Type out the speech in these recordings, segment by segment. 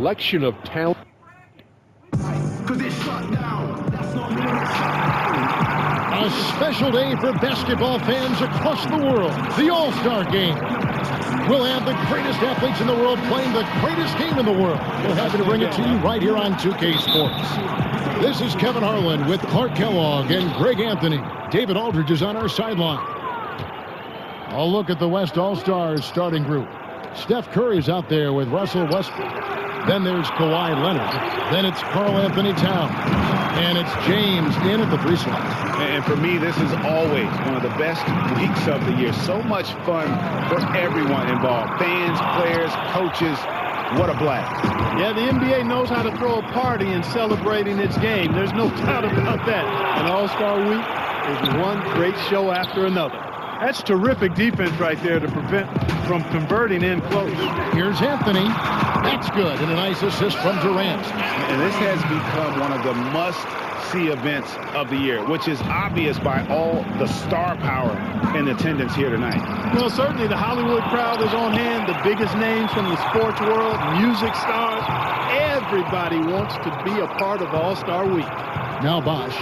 Collection of talent. A special day for basketball fans across the world. The All-Star Game. We'll have the greatest athletes in the world playing the greatest game in the world. We're happy to bring it to you right here on 2K Sports. This is Kevin Harlan with Clark Kellogg and Greg Anthony. David Aldridge is on our sideline. A look at the West All-Stars starting group. Steph Curry's out there with Russell Westbrook. Then there's Kawhi Leonard. Then it's Karl-Anthony Towns. And it's James in at the free slot. And for me, this is always one of the best weeks of the year. So much fun for everyone involved. Fans, players, coaches. What a blast. Yeah, the NBA knows how to throw a party in celebrating its game. There's no doubt about that. An All-Star week is one great show after another. That's terrific defense right there to prevent from converting in close. Here's Anthony. That's good. And a nice assist from Durant. And this has become one of the must-see events of the year, which is obvious by all the star power in attendance here tonight. Well, certainly the Hollywood crowd is on hand. The biggest names from the sports world, music stars. Everybody wants to be a part of All-Star Week. Now Bosh.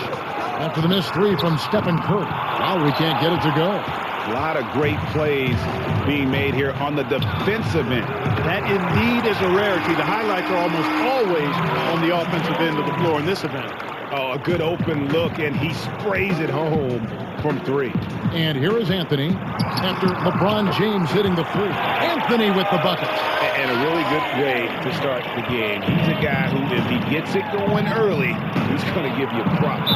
After the missed three from Stephen Curry. Well, we can't get it to go. A lot of great plays being made here on the defensive end. That indeed is a rarity. The highlights are almost always on the offensive end of the floor in this event. Oh, a good open look, and he sprays it home from three. And here is Anthony after LeBron James hitting the three. Anthony with the bucket. And a really good way to start the game. He's a guy who, if he gets it going early, he's going to give you props.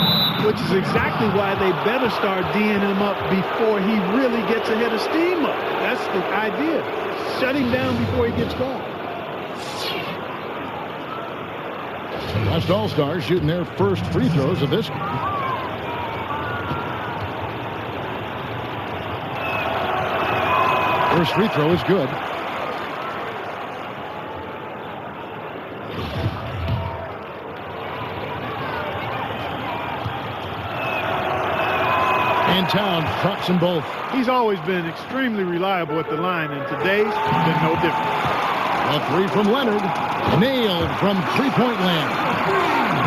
Which is exactly why they better start D'ing him up before he really gets a head of steam up. That's the idea. Shut him down before he gets going. West All-Stars shooting their first free throws of this game. First free throw is good. And Towns drops them both. He's always been extremely reliable at the line, and today's been no different. A three from Leonard. Nailed from three-point land.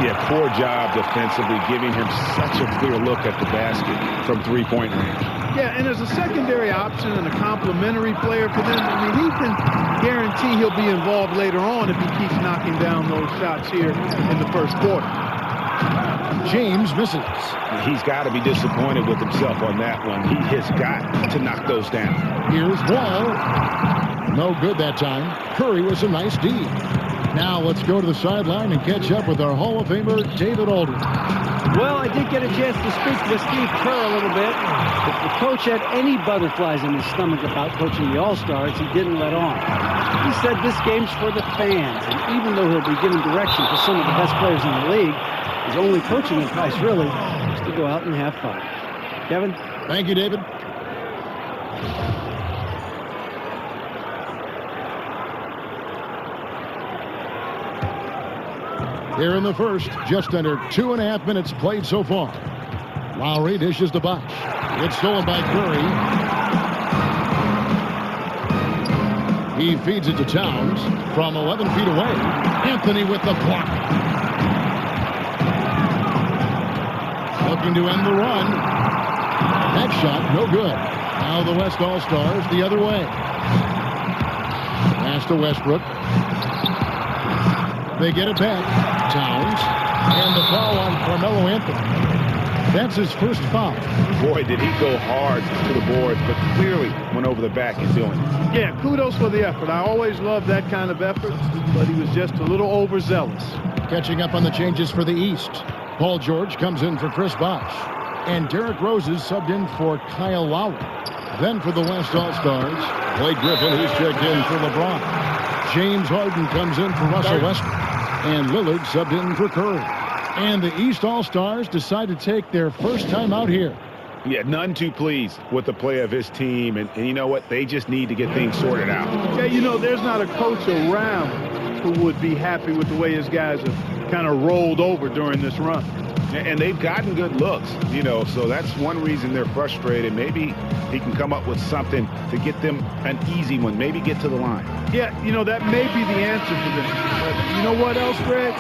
Yeah, poor job defensively, giving him such a clear look at the basket from three-point range. Yeah, and as a secondary option and a complimentary player for them, I mean, he can guarantee he'll be involved later on if he keeps knocking down those shots here in the first quarter. James misses. He's got to be disappointed with himself on that one. He has got to knock those down. Here's Wall. No good that time. Curry with a nice D. Now let's go to the sideline and catch up with our Hall of Famer, David Aldridge. Well, I did get a chance to speak with Steve Kerr a little bit. If the coach had any butterflies in his stomach about coaching the All-Stars, he didn't let on. He said this game's for the fans, and even though he'll be giving direction to some of the best players in the league, his only coaching advice really is to go out and have fun. Kevin? Thank you, David. Here in the first, just under 2.5 minutes played so far. Lowry dishes to Bosh. It's stolen by Curry. He feeds it to Towns from 11 feet away. Anthony with the block. Looking to end the run. That shot, no good. Now the West All-Stars the other way. Pass to Westbrook. They get it back. Towns. And the foul on Carmelo Anthony. That's his first foul. Boy, did he go hard to the boards, but clearly went over the back in doing it. Yeah, kudos for the effort. I always love that kind of effort, but he was just a little overzealous. Catching up on the changes for the East. Paul George comes in for Chris Bosh. And Derrick Rose is subbed in for Kyle Lowry. Then for the West All-Stars, Blake Griffin, who's checked in for LeBron. James Harden comes in for Russell Westbrook. And Lillard subbed in for Curry. And the East All-Stars decide to take their first time out here. Yeah, none too pleased with the play of his team. And you know what? They just need to get things sorted out. Yeah, you know, there's not a coach around who would be happy with the way his guys have kind of rolled over during this run. And they've gotten good looks, you know, so that's one reason they're frustrated. Maybe he can come up with something to get them an easy one, maybe get to the line. Yeah, you know, that may be the answer for them. But you know what else, Greg?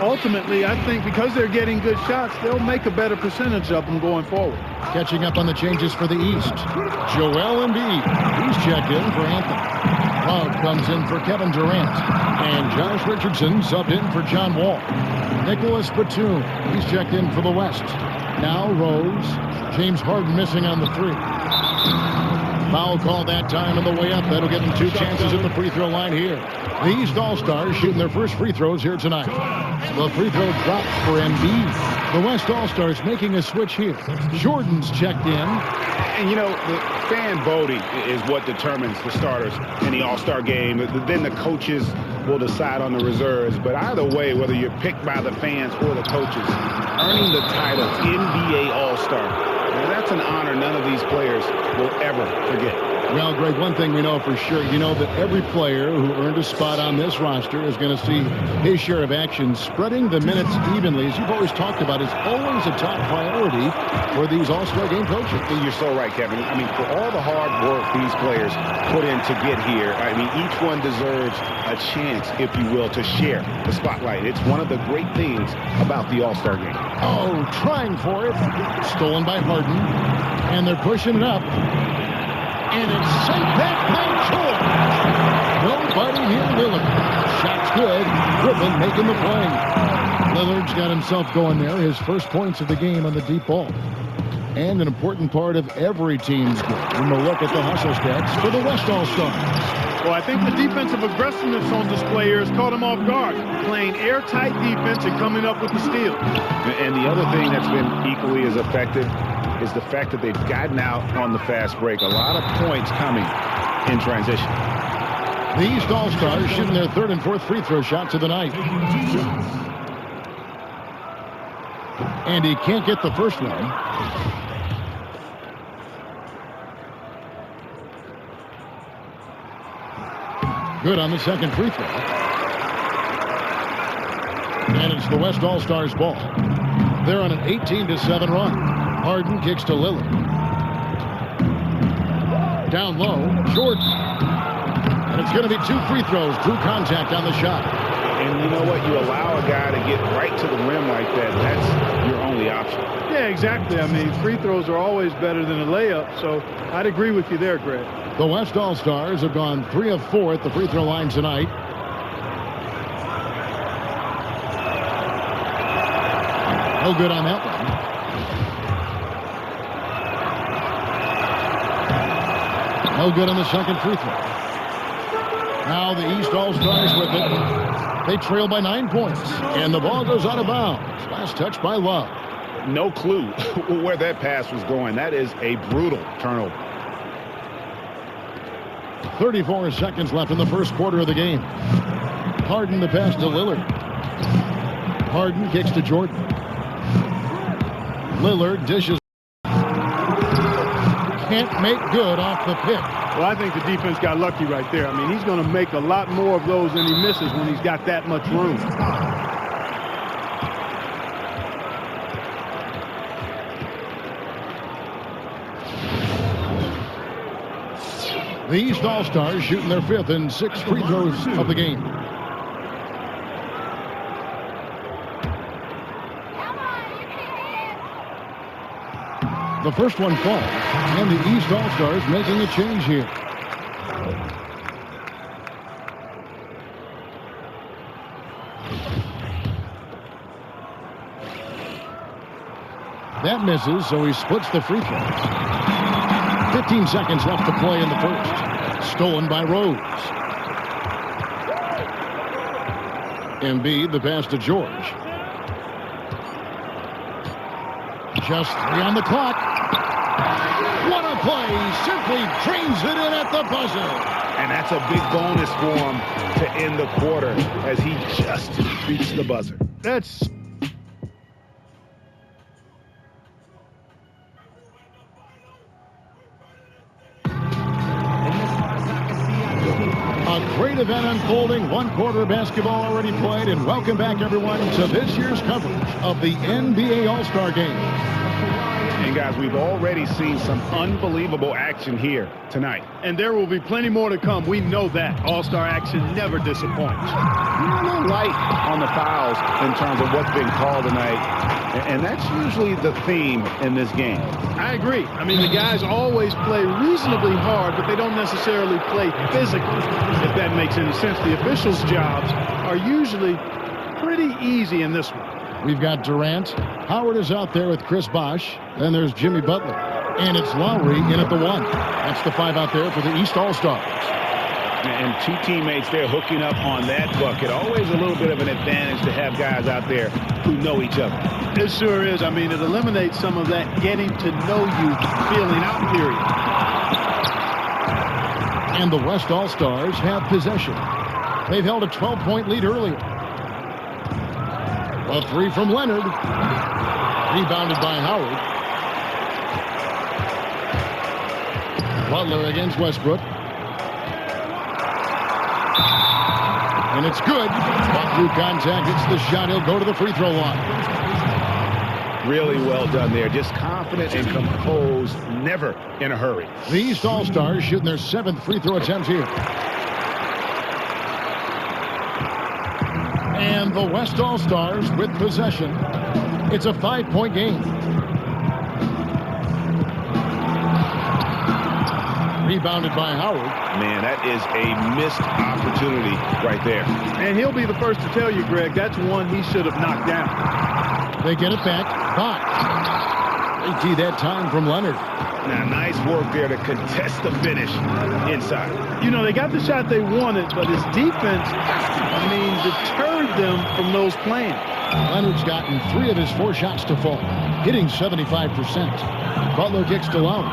Ultimately, I think because they're getting good shots, they'll make a better percentage of them going forward. Catching up on the changes for the East. Joel Embiid. He's checked in for Anthony. Love comes in for Kevin Durant. And Josh Richardson subbed in for John Wall. Nicholas Batum. He's checked in for the West. Now Rose. James Harden missing on the 3. Foul call that time on the way up. That'll give them 2 chances at the free throw line here. The East All-Stars shooting their first free throws here tonight. The free throw drops for Embiid. The West All-Stars making a switch here. Jordan's checked in. And, you know, the fan voting is what determines the starters in the All-Star game. Then the coaches will decide on the reserves. But either way, whether you're picked by the fans or the coaches, earning the title NBA All-Star, that's an honor none of these players will ever forget. Well, Greg, one thing we know for sure, you know that every player who earned a spot on this roster is going to see his share of action. Spreading the minutes evenly, as you've always talked about, is always a top priority for these All-Star game coaches. You're so right, Kevin. I mean, for all the hard work these players put in to get here, I mean, each one deserves a chance, if you will, to share the spotlight. It's one of the great things about the All-Star game. Oh, trying for it. Stolen by Harden. And they're pushing it up. And it's sent back by George. Nobody near Lillard. Shot's good. Griffin making the play. Lillard's got himself going there. His first points of the game on the deep ball. And an important part of every team's game. And we'll look at the hustle stats for the West All-Stars. Well, I think the defensive aggressiveness on display here has caught him off guard, playing airtight defense and coming up with the steal. And the other thing that's been equally as effective is the fact that they've gotten out on the fast break. A lot of points coming in transition. The East All-Stars shooting their 3rd and 4th free throw shots of the night. And he can't get the first one. Good on the second free throw. And it's the West All-Stars ball. They're on an 18-7 run. Harden kicks to Lillard. Down low, Jordan. And it's going to be 2 free throws. Drew contact on the shot. And you know what? You allow a guy to get right to the rim like that. That's your only option. Yeah, exactly. I mean, free throws are always better than a layup. So I'd agree with you there, Greg. The West All-Stars have gone 3 of 4 at the free throw line tonight. No good on that one. No good on the second free throw. Now the East All-Stars with it. They trail by 9 points. And the ball goes out of bounds. Last touch by Love. No clue where that pass was going. That is a brutal turnover. 34 seconds left in the first quarter of the game. Harden the pass to Lillard. Harden kicks to Jordan. Lillard dishes. Can't make good off the pick. Well, I think the defense got lucky right there. I mean, he's going to make a lot more of those than he misses when he's got that much room. The East All-Stars shooting their 5th and 6th free throws of the game. The first one falls, and the East All-Stars making a change here. That misses, so he splits the free throws. 15 seconds left to play in the first. Stolen by Rose. Embiid, the pass to George. Just 3 on the clock. What a play! Simply drains it in at the buzzer. And that's a big bonus for him to end the quarter as he just beats the buzzer. That's... A great event unfolding. One quarter of basketball already played. And welcome back, everyone, to this year's coverage of the NBA All-Star Game. And guys, we've already seen some unbelievable action here tonight. And there will be plenty more to come. We know that. All-Star action never disappoints. No light on the fouls in terms of what's been called tonight. And that's usually the theme in this game. I agree. I mean, the guys always play reasonably hard, but they don't necessarily play physically, if that makes any sense. The officials' jobs are usually pretty easy in this one. We've got Durant. Howard is out there with Chris Bosh. Then there's Jimmy Butler. And it's Lowry in at the 1. That's the 5 out there for the East All-Stars. And 2 teammates there hooking up on that bucket. Always a little bit of an advantage to have guys out there who know each other. It sure is. I mean, it eliminates some of that getting to know you feeling out period. And the West All-Stars have possession. They've held a 12-point lead earlier. A 3 from Leonard. Rebounded by Howard. Butler against Westbrook. And it's good. But through contact, it's the shot. He'll go to the free throw line. Really well done there. Just confident and composed. Never in a hurry. The East All-Stars shooting their 7th free throw attempt here. And the West All-Stars with possession. It's a 5-point game. Rebounded by Howard. Man, that is a missed opportunity right there. And he'll be the first to tell you, Greg, that's one he should have knocked down. They get it back. Bosh. They tee that time from Leonard. Now, nice work there to contest the finish inside. You know, they got the shot they wanted, but his defense, deterred them from those plans. Leonard's gotten 3 of his 4 shots to fall, hitting 75%. Butler kicks to Lowry.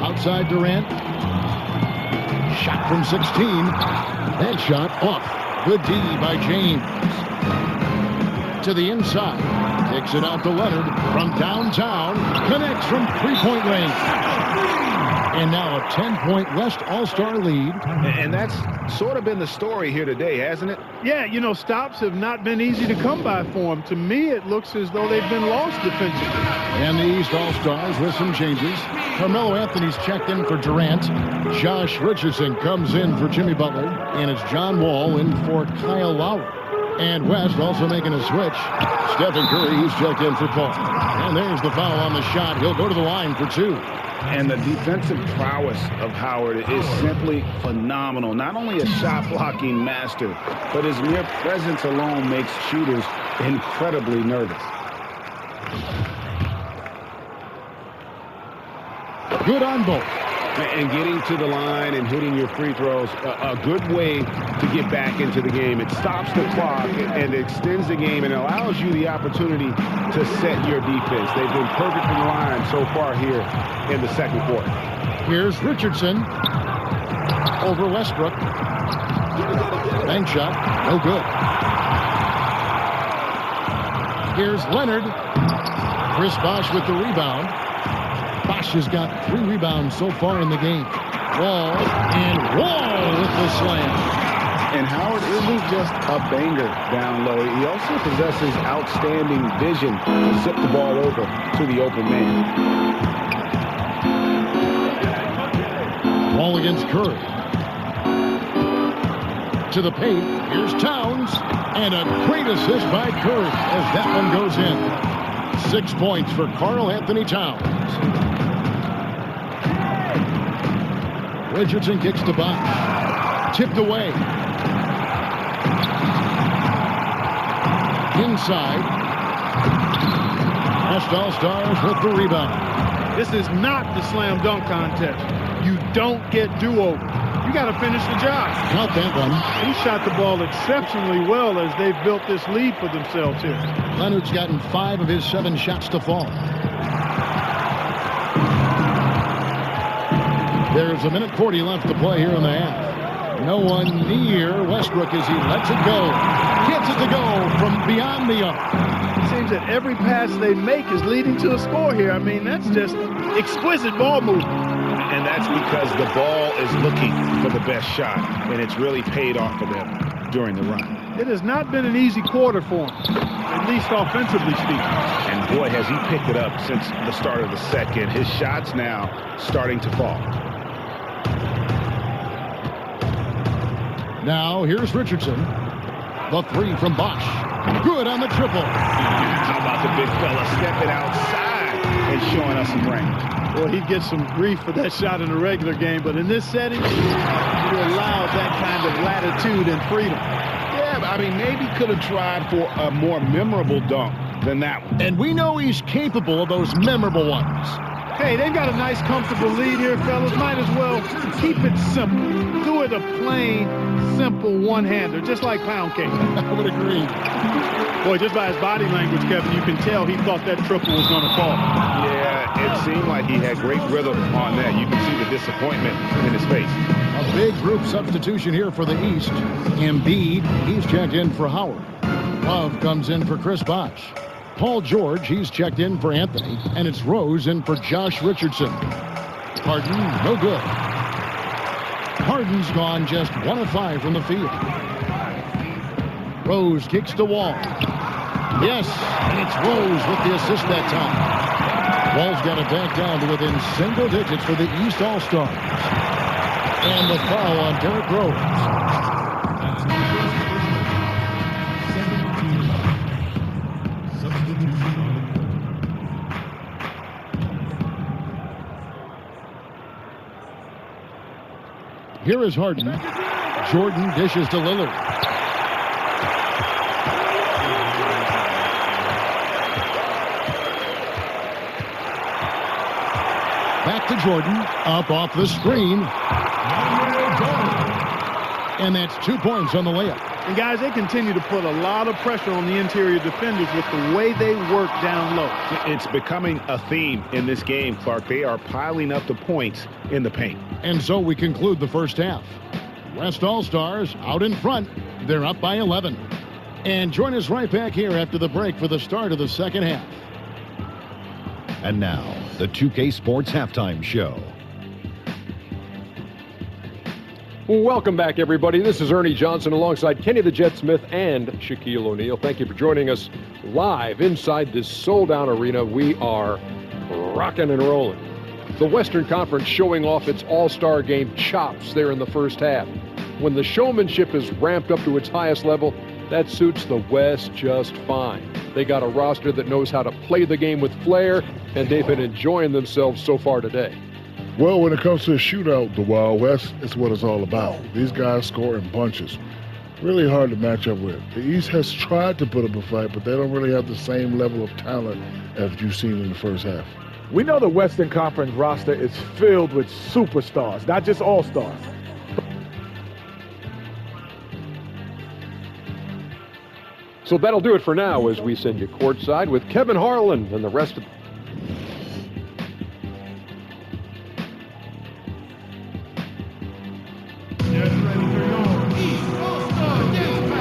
Outside Durant. Shot from 16. That shot off. Good D by James. To the inside. Kicks it out to Leonard from downtown. Connects from 3-point range. And now a 10-point West All-Star lead. And that's sort of been the story here today, hasn't it? Yeah, you know, stops have not been easy to come by for them. To me, it looks as though they've been lost defensively. And the East All-Stars with some changes. Carmelo Anthony's checked in for Durant. Josh Richardson comes in for Jimmy Butler. And it's John Wall in for Kyle Lowry. And West also making a switch. Stephen Curry, he's checked in for Paul. And there's the foul on the shot. He'll go to the line for 2. And the defensive prowess of Howard is simply phenomenal. Not only a shot-blocking master, but his mere presence alone makes shooters incredibly nervous. Good on both. And getting to the line and hitting your free throws, a good way to get back into the game. It stops the clock and extends the game and allows you the opportunity to set your defense. They've been perfect in the line so far here in the second quarter. Here's Richardson over Westbrook. Bank shot, no good. Here's Leonard. Chris Bosh with the rebound. Bosh has got 3 rebounds so far in the game. Wall with the slam. And Howard isn't just a banger down low. He also possesses outstanding vision to zip the ball over to the open man. Wall against Curry. To the paint. Here's Towns. And a great assist by Curry as that one goes in. 6 points for Karl Anthony Towns. Richardson kicks to Bosh. Tipped away. Inside. West All-Stars with the rebound. This is not the slam dunk contest. You don't get do-over. You got to finish the job. Count that one. He shot the ball exceptionally well as they've built this lead for themselves here. Leonard's gotten 5 of his 7 shots to fall. There's 1:40 left to play here in the half. No one near Westbrook as he lets it go. Gets it to go from beyond the arc. It seems that every pass they make is leading to a score here. I mean, that's just exquisite ball movement. And that's because the ball is looking for the best shot, and it's really paid off for them during the run. It has not been an easy quarter for him, at least offensively speaking. And boy, has he picked it up since the start of the second. His shots now starting to fall. Now here's Richardson. The three from Bosch. Good on the triple. How about the big fella stepping outside and showing us some range? Well, he'd get some grief for that shot in a regular game, but in this setting, you allowed that kind of latitude and freedom. Yeah, I mean, maybe could have tried for a more memorable dunk than that one. And we know he's capable of those memorable ones. Hey, they've got a nice, comfortable lead here, fellas. Might as well keep it simple. Do it a plain, simple one-hander, just like pound cake. I would agree. Boy, just by his body language, Kevin, you can tell he thought that triple was going to fall. Yeah, it seemed like he had great rhythm on that. You can see the disappointment in his face. A big group substitution here for the East. Embiid, he's checked in for Howard. Love comes in for Chris Bosh. Paul George, he's checked in for Anthony. And it's Rose in for Josh Richardson. Harden, no good. Harden's gone just 1 of 5 from the field. Rose kicks to Wall. Yes, and it's Rose with the assist that time. Wall's got it back down to within single digits for the East All-Stars. And the foul on Derrick Rose. Here is Harden. Jordan dishes to Lillard. Back to Jordan. Up off the screen. And that's 2 points on the layup. And guys, they continue to put a lot of pressure on the interior defenders with the way they work down low. It's becoming a theme in this game, Clark. They are piling up the points in the paint. And so we conclude the first half. West All-Stars out in front. They're up by 11. And join us right back here after the break for the start of the second half. And now, the 2K Sports Halftime Show. Welcome back, everybody. This is Ernie Johnson alongside Kenny the Jet Smith and Shaquille O'Neal. Thank you for joining us live inside this sold-out arena. We are rocking and rolling. The Western Conference showing off its all-star game chops there in the first half. When the showmanship is ramped up to its highest level, that suits the West just fine. They got a roster that knows how to play the game with flair, and they've been enjoying themselves so far today. Well, when it comes to a shootout, the Wild West is what it's all about. These guys score in bunches. Really hard to match up with. The East has tried to put up a fight, but they don't really have the same level of talent as you've seen in the first half. We know the Western Conference roster is filled with superstars, not just all-stars. So that'll do it for now as we send you courtside with Kevin Harlan and the rest of...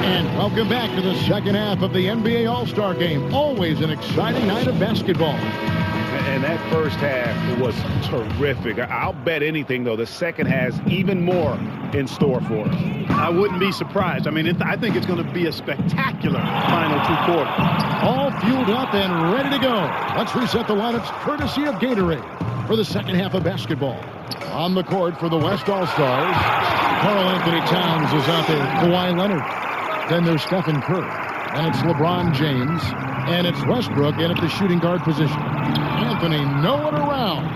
And welcome back to the second half of the NBA All-Star Game. Always an exciting night of basketball. And that first half was terrific. I'll bet anything, though, the second has even more in store for us. I wouldn't be surprised. I mean, I think it's going to be a spectacular final 2 quarters. All fueled up and ready to go. Let's reset the lineups courtesy of Gatorade for the second half of basketball. On the court for the West All-Stars, Karl Anthony Towns is out there. Kawhi Leonard. Then there's Stephen Curry. And it's LeBron James. And it's Westbrook in at the shooting guard position. Anthony nowhere around.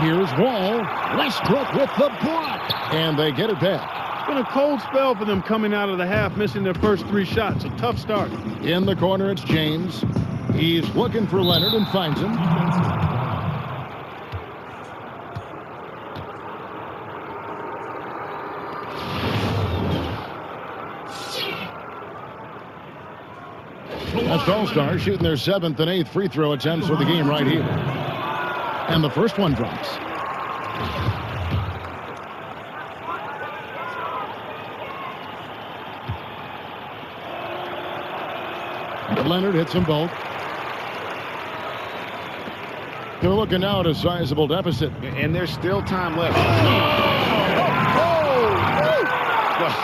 Here's Wall. Westbrook with the block. And they get it back. It's been a cold spell for them coming out of the half, missing their first 3 shots. A tough start. In the corner, it's James. He's looking for Leonard and finds him. West All-Stars shooting their 7th and 8th free throw attempts for the game right here. And the first one drops. Leonard hits them both. They're looking now at a sizable deficit. And there's still time left.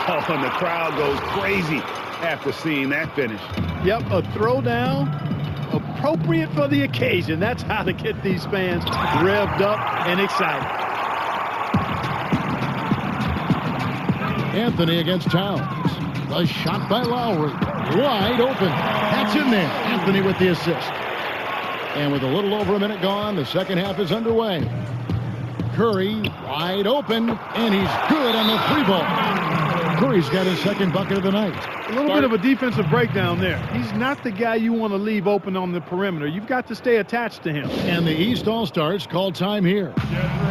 Oh, and the crowd goes crazy after seeing that finish. Yep, a throwdown appropriate for the occasion. That's how to get these fans revved up and excited. Anthony against Towns. A shot by Lowry. Wide open. That's in there. Anthony with the assist. And with a little over a minute gone, the second half is underway. Curry wide open, and he's good on the three ball. Curry's got his second bucket of the night. A little bit of a defensive breakdown there. He's not the guy you want to leave open on the perimeter. You've got to stay attached to him. And the East All-Stars call time here.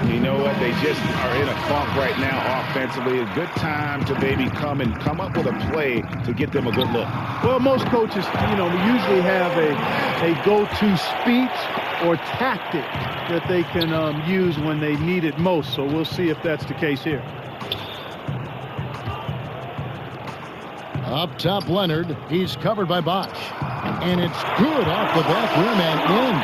You know what? They just are in a funk right now offensively. A good time to maybe come up with a play to get them a good look. Well, most coaches, usually have a go-to speech or tactic that they can use when they need it most. So we'll see if that's the case here. Up top, Leonard. He's covered by Bosch. And it's good off the back rim and in.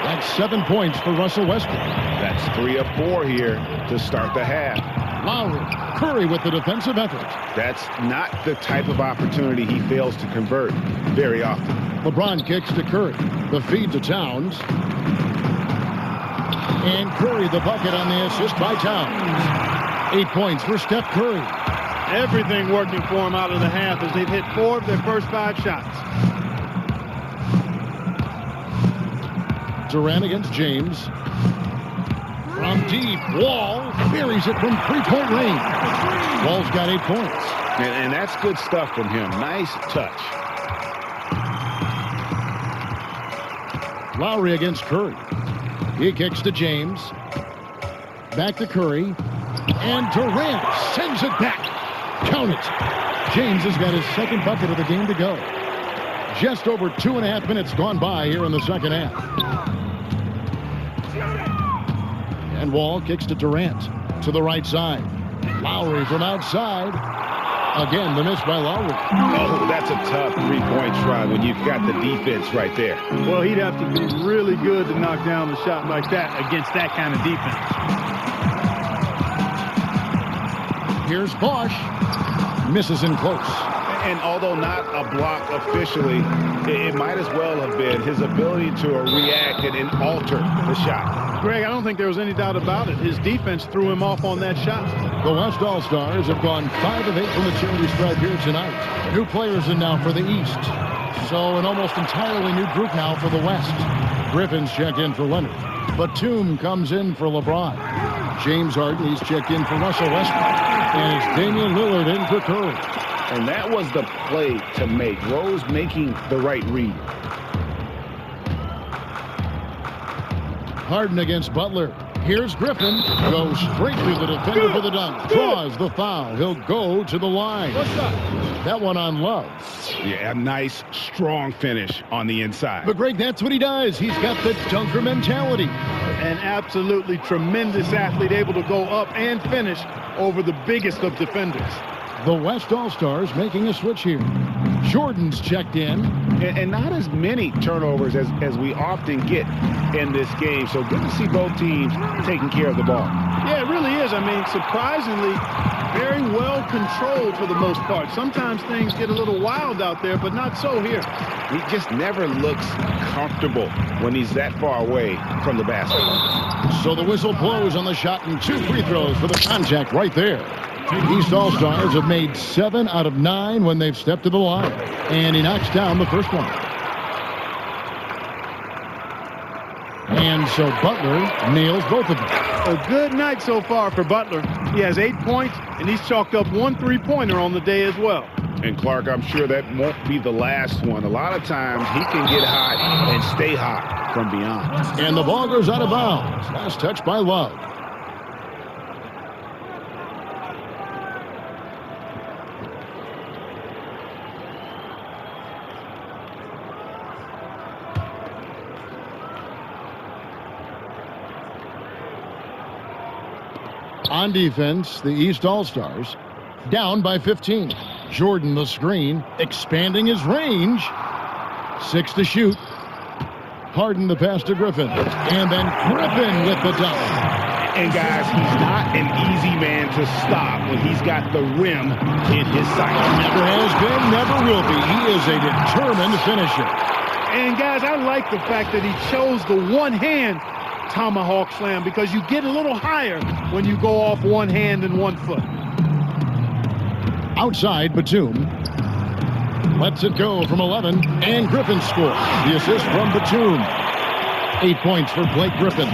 That's 7 points for Russell Westbrook. That's 3 of 4 here to start the half. Lowry, Curry with the defensive effort. That's not the type of opportunity he fails to convert very often. LeBron kicks to Curry. The feed to Towns. And Curry the bucket on the assist by Towns. 8 points for Steph Curry. Everything working for him out of the half as they've hit 4 of their first 5 shots. Durant against James. From deep, Wall buries it from three-point range. Wall's got 8 points. And that's good stuff from him. Nice touch. Lowry against Curry. He kicks to James. Back to Curry. And Durant sends it back. Count it. James has got his second bucket of the game to go. Just over 2.5 minutes gone by here in the second half. And Wall kicks to Durant to the right side. Lowry from outside. Again, the miss by Lowry. Oh, that's a tough three-point try when you've got the defense right there. Well, he'd have to be really good to knock down a shot like that against that kind of defense. Here's Bosch. Misses in close. And although not a block officially, it might as well have been his ability to react and alter the shot. Greg, I don't think there was any doubt about it. His defense threw him off on that shot. The West All-Stars have gone 5 of 8 from the charity stripe here tonight. New players in now for the East. So an almost entirely new group now for the West. Griffin's checked in for Leonard. Batum comes in for LeBron. James Harden, he's checked in for Russell Westbrook. And it's Damian Lillard in for Curry. And that was the play to make. Rose making the right read. Harden against Butler. Here's Griffin. Goes straight through the defender for the dunk. Draws the foul. He'll go to the line. What's that? That one on Love. Yeah, a nice, strong finish on the inside. But Greg, that's what he does. He's got the dunker mentality. An absolutely tremendous athlete, able to go up and finish over the biggest of defenders. The West All-Stars making a switch here. Jordan's checked in. And not as many turnovers as we often get in this game. So good to see both teams taking care of the ball. Yeah, it really is. I mean, surprisingly, very well controlled for the most part. Sometimes things get a little wild out there, but not so here. He just never looks comfortable when he's that far away from the basket. So the whistle blows on the shot and 2 free throws for the contact right there. The East All-Stars have made 7 out of 9 when they've stepped to the line. And he knocks down the first one. And so Butler nails both of them. A good night so far for Butler. He has 8 points, and he's chalked up 1 3-pointer on the day as well. And Clark, I'm sure that won't be the last one. A lot of times he can get hot and stay hot from beyond. And the ball goes out of bounds. Last touch by Love. On defense, the East All-Stars down by 15. Jordan the screen, expanding his range. 6 to shoot. Harden the pass to Griffin. And then Griffin with the dunk. And guys, he's not an easy man to stop when he's got the rim in his sights. Never has been, never will be. He is a determined finisher. And guys, I like the fact that he chose the one-hand tomahawk slam because you get a little higher when you go off one hand and 1 foot. Outside, Batum lets it go from 11, and Griffin scores. The assist from Batum. 8 points for Blake Griffin.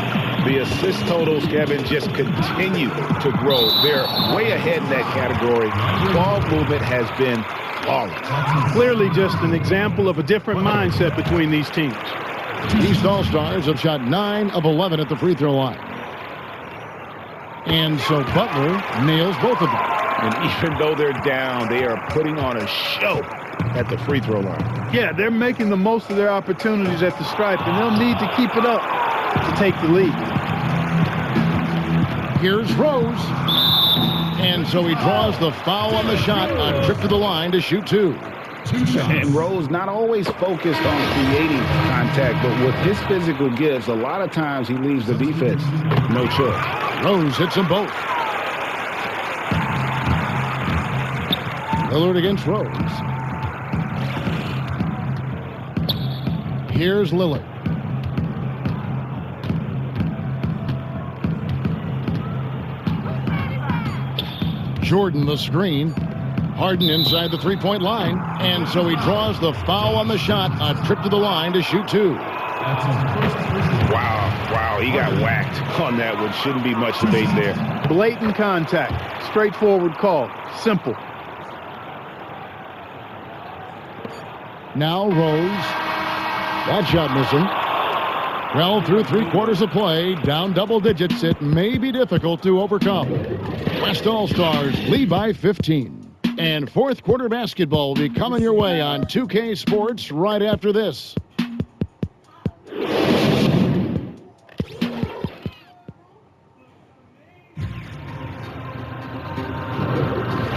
The assist totals, Kevin, just continue to grow. They're way ahead in that category. Ball movement has been flawless. Clearly just an example of a different mindset between these teams. East All-Stars have shot 9 of 11 at the free throw line. And so Butler nails both of them. And even though they're down, they are putting on a show at the free throw line. Yeah, they're making the most of their opportunities at the stripe, and they'll need to keep it up to take the lead. Here's Rose. And so he draws the foul on the shot, a trip to the line to shoot 2. And Rose not always focused on creating contact, but with his physical gifts, a lot of times he leaves the defense no choice. Rose hits them both. Lillard against Rose. Here's Lillard. Jordan the screen. Harden inside the three-point line. And so he draws the foul on the shot. A trip to the line to shoot 2. Wow, he got whacked on that one. Shouldn't be much debate there. Blatant contact. Straightforward call. Simple. Now Rose. That shot missing. Well, through 3/4 of play, down double digits, it may be difficult to overcome. West All-Stars lead by 15. And fourth quarter basketball will be coming your way on 2K Sports right after this.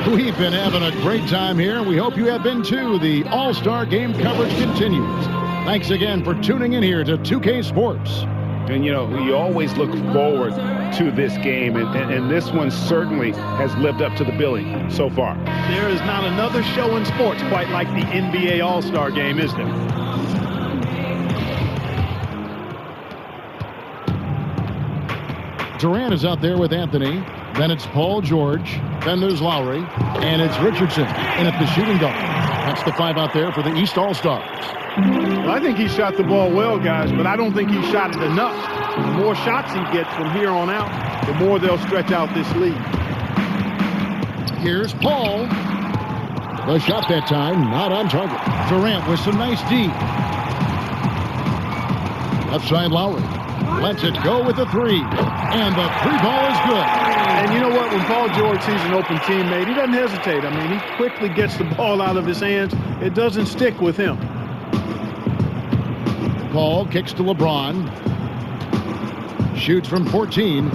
We've been having a great time here, and we hope you have been too. The All-Star Game coverage continues. Thanks again for tuning in here to 2K Sports. And, you know, we always look forward to this game, and this one certainly has lived up to the billing so far. There is not another show in sports quite like the NBA All-Star Game, is there? Durant is out there with Anthony. Then it's Paul George. Then there's Lowry. And it's Richardson in at the shooting guard. That's the 5 out there for the East All-Stars. Well, I think he shot the ball well, guys, but I don't think he shot it enough. The more shots he gets from here on out, the more they'll stretch out this lead. Here's Paul. The shot that time, not on target. Durant with some nice D. Left side Lowry. Lets it go with the 3. And the 3 ball is good. And you know what? When Paul George sees an open teammate, he doesn't hesitate. I mean, he quickly gets the ball out of his hands. It doesn't stick with him. Paul kicks to LeBron. Shoots from 14.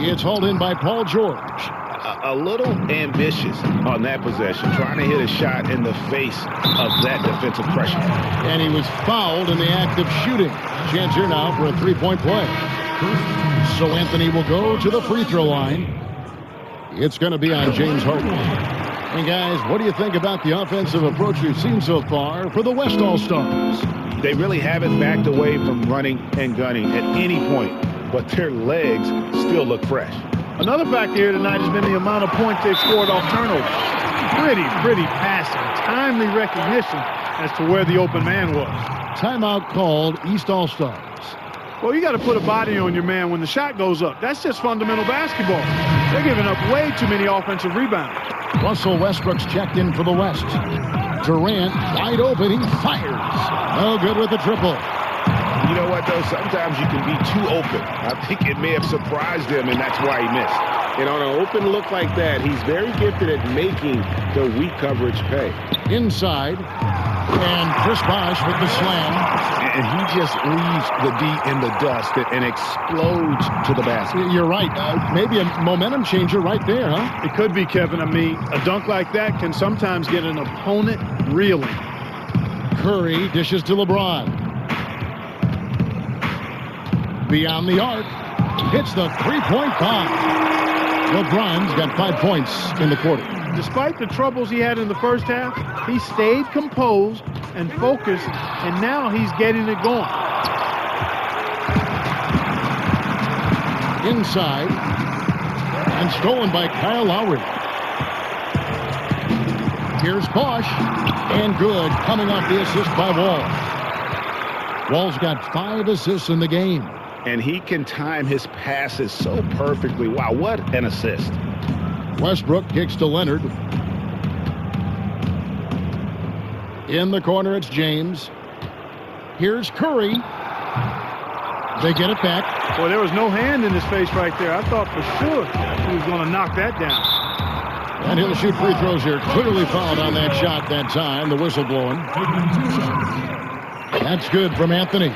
It's hauled in by Paul George. A little ambitious on that possession, trying to hit a shot in the face of that defensive pressure. And he was fouled in the act of shooting. Chance here now for a 3-point play. So Anthony will go to the free throw line. It's going to be on James Harden. And guys, what do you think about the offensive approach we've seen so far for the West All-Stars? They really haven't backed away from running and gunning at any point, but their legs still look fresh. Another factor here tonight has been the amount of points they've scored off turnovers. Pretty passing, timely recognition as to where the open man was. Timeout called, East All-Stars. Well, you got to put a body on your man when the shot goes up. That's just fundamental basketball. They're giving up way too many offensive rebounds. Russell Westbrook's checked in for the West. Durant, wide open, he fires. No good with the triple. You know what, though? Sometimes you can be too open. I think it may have surprised him, and that's why he missed. And on an open look like that, he's very gifted at making the weak coverage pay. Inside, and Chris Bosh with the slam. And he just leaves the D in the dust and explodes to the basket. You're right. Maybe a momentum changer right there, huh? It could be, Kevin. I mean, a dunk like that can sometimes get an opponent reeling. Curry dishes to LeBron. beyond the arc. Hits the three-point bomb. LeBron's got 5 points in the quarter. Despite the troubles he had in the first half, he stayed composed and focused, and now he's getting it going. Inside. And stolen by Kyle Lowry. Here's Bosch. And good, coming off the assist by Wall. Wall's got 5 assists in the game. And he can time his passes so perfectly. Wow, what an assist. Westbrook kicks to Leonard. In the corner, it's James. Here's Curry. They get it back. Boy, there was no hand in his face right there. I thought for sure he was going to knock that down. And he'll shoot free throws here. Clearly fouled on that shot that time. The whistle blowing. That's good from Anthony.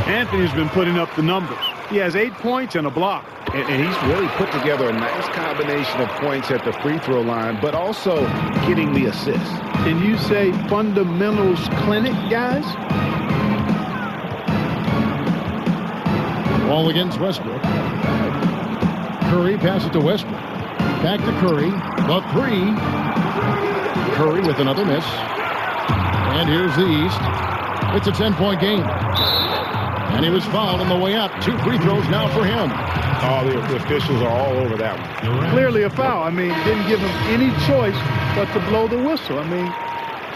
Anthony's been putting up the numbers. He has 8 points and a block. And he's really put together a nice combination of points at the free throw line, but also getting the assist. Can you say fundamentals clinic, guys? Ball against Westbrook. Curry passes to Westbrook. Back to Curry. The three. Curry with another miss. And here's the East. It's a 10-point game. And he was fouled on the way up. 2 free throws now for him. Oh, the officials are all over that one. Clearly a foul. I mean, didn't give him any choice but to blow the whistle. I mean,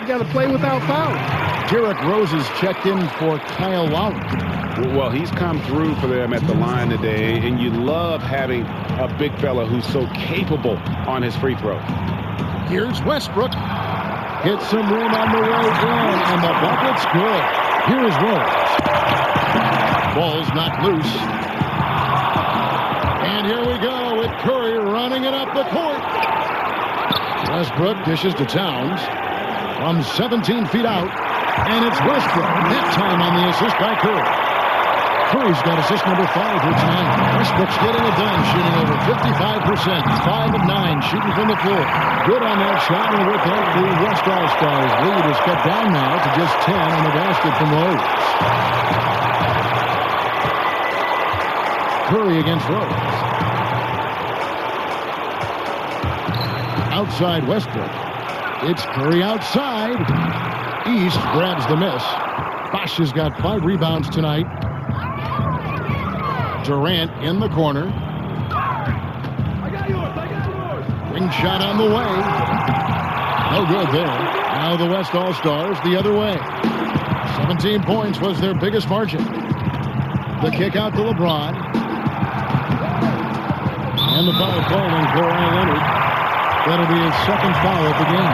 you got to play without fouling. Derrick Rose is checked in for Kyle Lowry. Well, he's come through for them at the line today, and you love having a big fella who's so capable on his free throw. Here's Westbrook. Hits some room on the way in, and the bucket's good. Here is Rose. Ball's knocked loose. And here we go with Curry running it up the court. Westbrook dishes to Towns from 17 feet out. And it's Westbrook. That time on the assist by Curry. Curry's got assist number 5 here tonight. Westbrook's getting it done, shooting over 55%. 5 of 9 shooting from the floor. Good on that shot, and with that, the West All-Stars lead is cut down now to just 10 on the basket from Rose. Curry against Rose. Outside Westbrook. It's Curry outside. East grabs the miss. Bosch has got 5 rebounds tonight. Durant in the corner. Ring shot on the way. No good there. Now the West All-Stars the other way. 17 points was their biggest margin. The kick out to LeBron. And the foul called on Kawhi Leonard. That'll be his second foul of the game.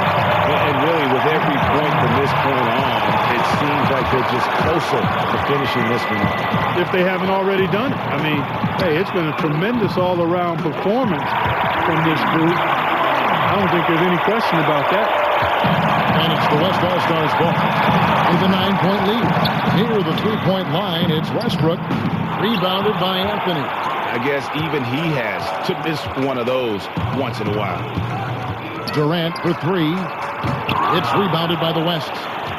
And really, with every point from this point on, it seems like they're just closer to finishing this one off. If they haven't already done it. I mean, hey, it's been a tremendous all-around performance from this group. I don't think there's any question about that. And it's the West All-Stars ball with a 9-point lead. Near the 3-point line, it's Westbrook, rebounded by Anthony. I guess even he has to miss one of those once in a while. Durant for 3. It's rebounded by the West.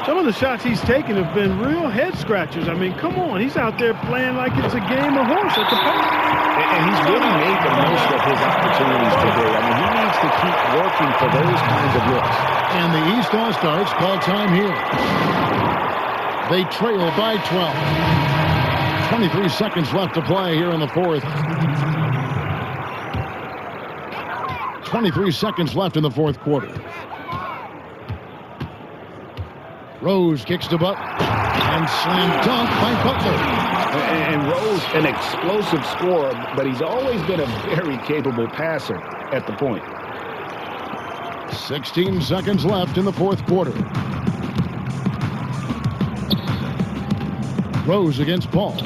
Some of the shots he's taken have been real head scratchers. I mean, come on. He's out there playing like it's a game of horse at the paint. And he's really made the most of his opportunities today. I mean, he needs to keep working for those kinds of looks. And the East All-Stars call time here. They trail by 12. 23 seconds left to play here in the fourth. 23 seconds left in the fourth quarter. Rose kicks to Butler. And slam dunk by Butler. And Rose, an explosive scorer, but he's always been a very capable passer at the point. 16 seconds left in the fourth quarter. Rose against Paul.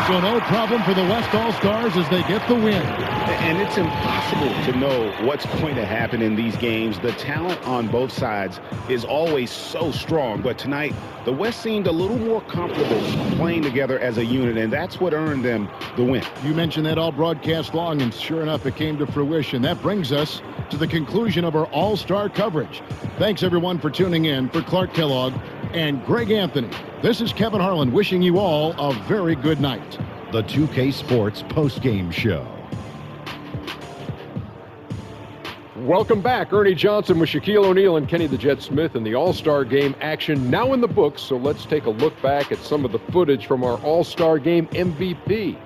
So no problem for the West All-Stars as they get the win. And it's impossible to know what's going to happen in these games. The talent on both sides is always so strong. But tonight, the West seemed a little more comfortable playing together as a unit, and that's what earned them the win. You mentioned that all broadcast long, and sure enough, it came to fruition. That brings us to the conclusion of our All-Star coverage. Thanks, everyone, for tuning in. For Clark Kellogg and Greg Anthony, this is Kevin Harlan wishing you all a very good night. The 2K Sports postgame show. Welcome back. Ernie Johnson with Shaquille O'Neal and Kenny the Jet Smith, and the All-Star Game action now in the books. So let's take a look back at some of the footage from our All-Star Game MVP,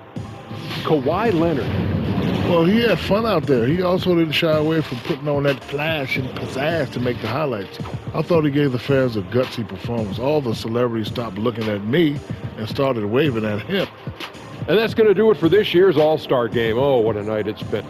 Kawhi Leonard. Well, he had fun out there. He also didn't shy away from putting on that flash and pizzazz to make the highlights. I thought he gave the fans a gutsy performance. All the celebrities stopped looking at me and started waving at him. And that's going to do it for this year's All-Star Game. Oh, what a night it's been.